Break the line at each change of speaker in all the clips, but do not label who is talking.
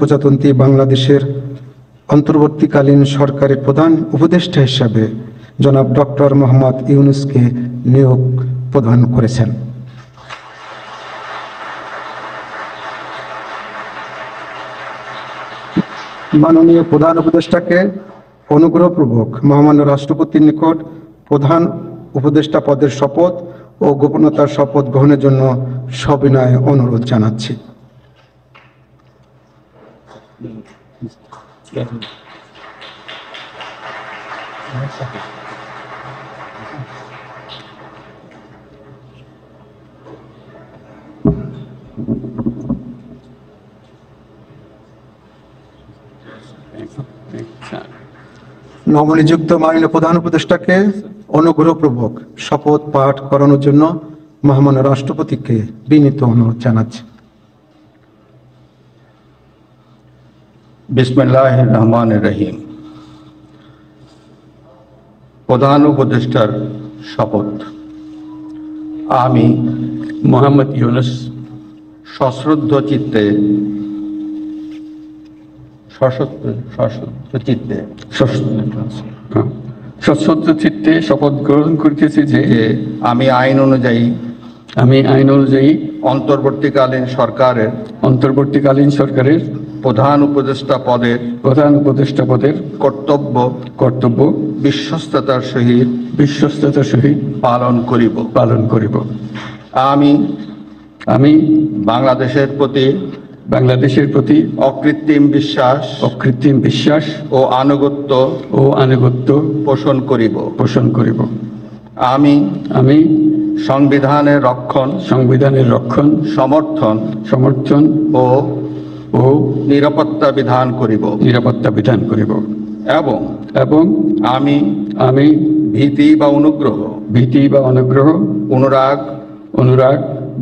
প্রজাতন্ত্রী বাংলাদেশের অন্তর্বর্তীকালীন সরকারের প্রধান উপদেষ্টা হিসাবে জনাব ডক্টর মোহাম্মদ ইউনূসকে নিয়োগ প্রদান করেছেন। মাননীয় প্রধান উপদেষ্টাকে অনুগ্রহপূর্বক মহামান্য রাষ্ট্রপতির নিকট প্রধান উপদেষ্টা পদের শপথ ও গোপনীয়তার শপথ গ্রহণের জন্য সবিনয় অনুরোধ জানাচ্ছি। নবনিযুক্ত মাননীয় প্রধান উপদেষ্টাকে অনুগ্রহপূর্বক শপথ পাঠ করানোর জন্য মহামান্য রাষ্ট্রপতিকে বিনীত অনুরোধ জানাচ্ছি।
বিসমিল্লাহির রহমানির রহিম। প্রধান উপদেষ্টার শপথ। আমি
মোহাম্মদ ইউনূস
সশ্রদ্ধ চিত্তে
সশ্রদ্ধ চিত্তে শপথ গ্রহণ করিতেছি যে
আমি আইন অনুযায়ী অন্তর্বর্তীকালীন সরকারের প্রধান উপদেষ্টা পদের কর্তব্য বিশ্বস্ততার সহিত পালন করিব। আমি বাংলাদেশের প্রতি অকৃত্রিম বিশ্বাস ও আনুগত্য পোষণ করিব। আমি সংবিধানের রক্ষণ সমর্থন ও নিরাপত্তা বিধান করিব এবং আমি ভীতি বা অনুগ্রহ অনুরাগ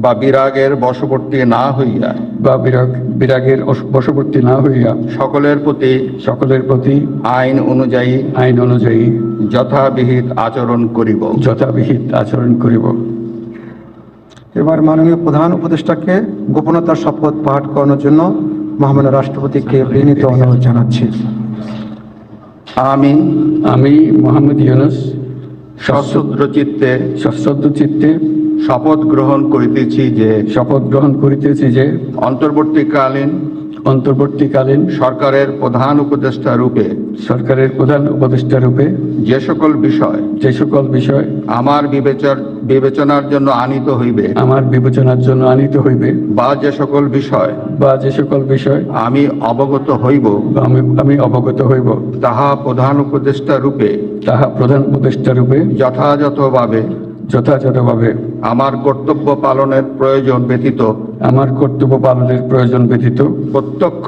বা বিরাগের বশবর্তী না হইয়া সকলের প্রতি আইন অনুযায়ী যথাবিহিত আচরণ করিব।
এবার মাননীয় প্রধান উপদেষ্টাকে গোপনীয়তার শপথ পাঠ করানোর জন্য মহামান্য রাষ্ট্রপতিকে বিনীত অনুরোধ জানাচ্ছি।
আমি মোহাম্মদ ইউনূস
সশ্রদ্ধ চিত্তে শপথ গ্রহণ করিতেছি যে অন্তর্বর্তীকালীন সরকারের প্রধান উপদেষ্টা রূপে যে সকল বিষয় আমার বিবেচনার জন্য আনিত হইবে বা যে সকল বিষয় আমি অবগত হইব তাহা প্রধান উপদেষ্টা রূপে যথাযথভাবে আমার কর্তব্য পালনের প্রয়োজন ব্যতীত প্রত্যক্ষ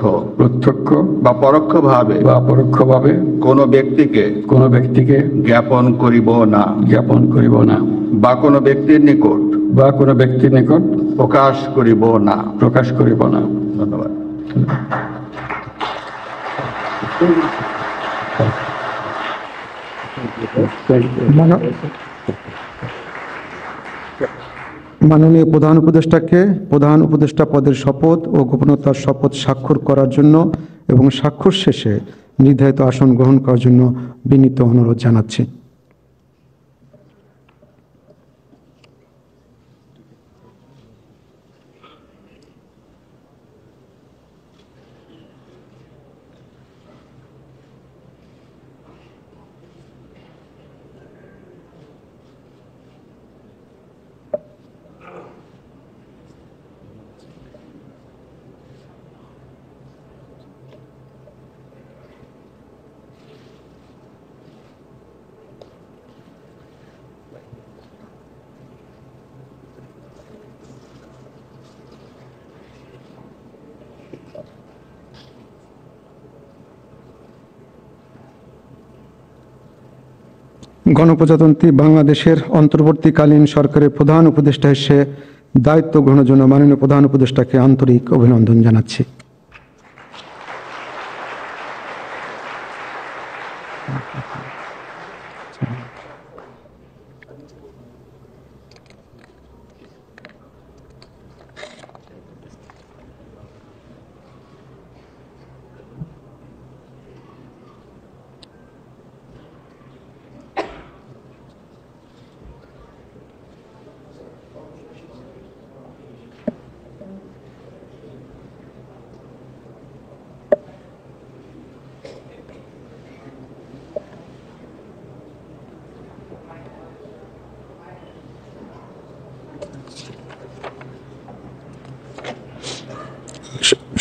বা পরোক্ষভাবে কোনো ব্যক্তিকে জ্ঞাপন করিব না বা কোনো ব্যক্তির নিকট প্রকাশ করিব না। ধন্যবাদ।
মাননীয় প্রধান উপদেষ্টাকে প্রধান উপদেষ্টা পদের শপথ ও গোপনীয়তার শপথ স্বাক্ষর করার জন্য এবং স্বাক্ষর শেষে নির্ধারিত আসন গ্রহণ করার জন্য বিনীত অনুরোধ জানাচ্ছি। গণপ্রজাতন্ত্রী বাংলাদেশের অন্তর্বর্তীকালীন সরকারের প্রধান উপদেষ্টা হিসেবে দায়িত্ব গ্রহণের জন্য মাননীয় প্রধান উপদেষ্টাকে আন্তরিক অভিনন্দন জানাচ্ছি।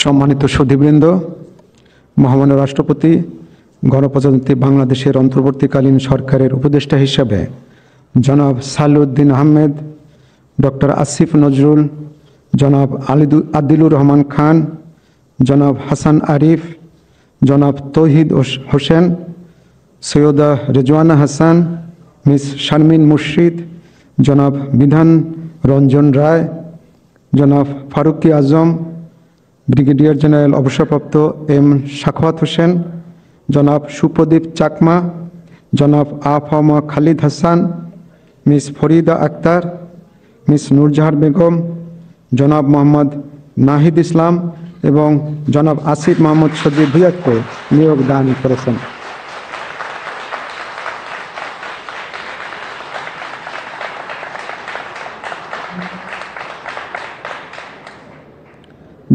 সম্মানিত সুধীবৃন্দ, মহামান্য রাষ্ট্রপতি গণপ্রজাতন্ত্রী বাংলাদেশের অন্তর্বর্তীকালীন সরকারের উপদেষ্টা হিসেবে জনাব সালেউদ্দিন আহমেদ, ডক্টর আসিফ নজরুল, জনাব আদিলুর রহমান খান, জনাব হাসান আরিফ, জনাব তৌহিদ হোসেন, সৈয়দা রেজওয়ানা হাসান, মিস শারমিন মুর্শিদ, জনাব বিধান রঞ্জন রায়, জনাব ফারুকি আজম, ব্রিগেডিয়ার জেনারেল অবসরপ্রাপ্ত এম সাখাওয়াত হোসেন, জনাব সুপ্রদীপ চাকমা, জনাব আফামা খালিদ হাসান, মিস ফরিদা আক্তার, মিস নূরজাহার বেগম, জনাব মোহাম্মদ নাহিদ ইসলাম এবং জনাব আসিফ মোহাম্মদ সজিব ভুঁইয়াকে নিয়োগ দান করেছেন।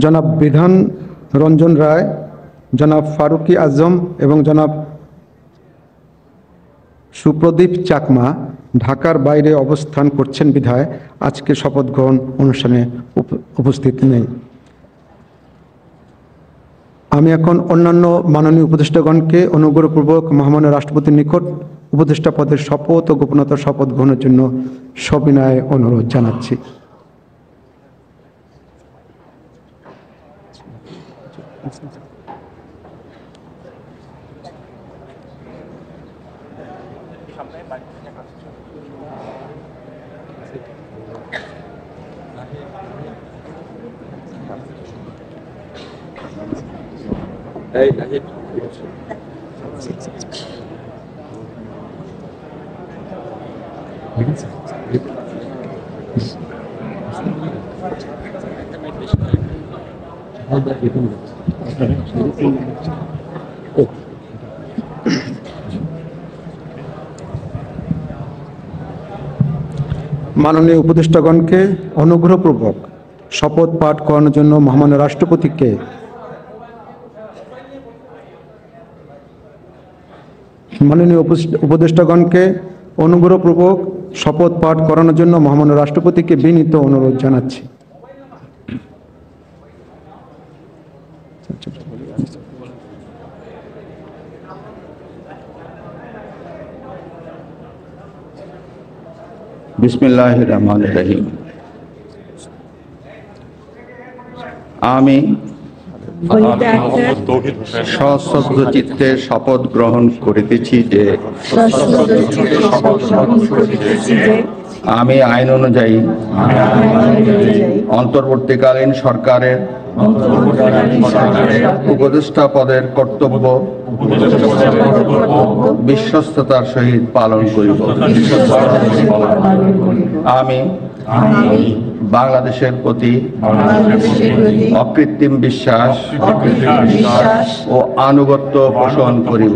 জনাব বিধান রঞ্জন রায়, জনাব ফারুকি আজম এবং জনাব সুপ্রদীপ চাকমা ঢাকার বাইরে অবস্থান করছেন বিধায় আজকে শপথ গ্রহণ অনুষ্ঠানে উপস্থিত নেই। আমি এখন অন্যান্য মাননীয় উপদেষ্টাগণকে অনুগ্রহপূর্বক মহামান্য রাষ্ট্রপতির নিকট উপদেষ্টা পদের শপথ ও গোপনতার শপথ গ্রহণের জন্য সবিনয়ে অনুরোধ জানাচ্ছি। মাননীয় উপদেষ্টাগণকে অনুগ্রহপূর্বক শপথ পাঠ করানোর জন্য মহামান্য রাষ্ট্রপতিকে উপদেষ্টাগণকে অনুগ্রহপূর্বক শপথ পাঠ করানোর জন্য মহামান্য রাষ্ট্রপতিকে বিনীত অনুরোধ জানাচ্ছি।
বিসমিল্লাহির রহমানির রহিম। আমি সশ্রদ্ধ চিত্তে শপথ গ্রহণ করিতেছি যে আমি আইন অনুযায়ী অন্তর্বর্তীকালীন সরকারের উপদেষ্টা পদের কর্তব্য বিশ্বস্ততার সহিত পালন করিব। আমি বাংলাদেশের প্রতি অকৃত্রিম বিশ্বাস ও আনুগত্য পোষণ করিব।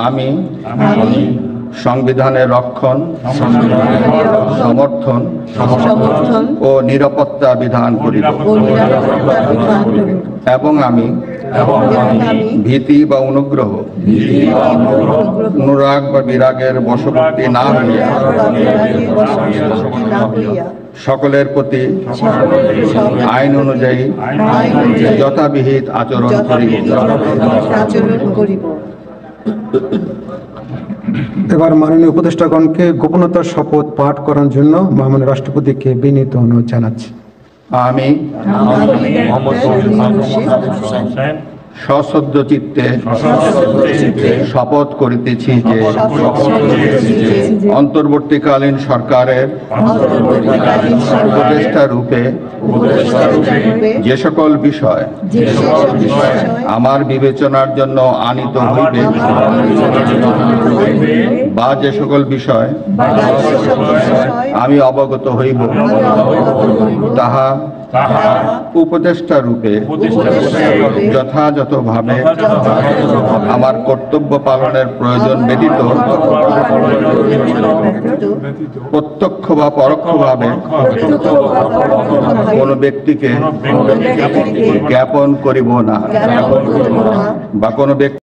আমি সংবিধানের রক্ষণ, সমর্থন ও নিরাপত্তা বিধান করিব এবং আমি ভীতি বা অনুগ্রহ, অনুরাগ বা বিরাগের বশবর্তী না হইয়া সকলের প্রতি আইন অনুযায়ী যথাবিহিত আচরণ করিব।
এবার মাননীয় উপদেষ্টাগণকে গোপনতার শপথ পাঠ করার জন্য মহামান্য রাষ্ট্রপতিকে বিনীত অনুরোধ জানাচ্ছি।
আমি সশ্রদ্ধ চিত্তে শপথ করিতেছি যে অন্তর্বর্তীকালীন সরকারের উপদেষ্টা রূপে যে সকল বিষয় আমার বিবেচনার জন্য আনিত হইবে বা যে সকল বিষয় আমি অবগত হইব তাহা উপদেষ্টা রূপে যথাযথভাবে আমার কর্তব্য পালনের প্রয়োজন ব্যতীত প্রত্যক্ষ বা পরোক্ষভাবে কোনো ব্যক্তিকে জ্ঞাপন করিব না বা কোনো ব্যক্তি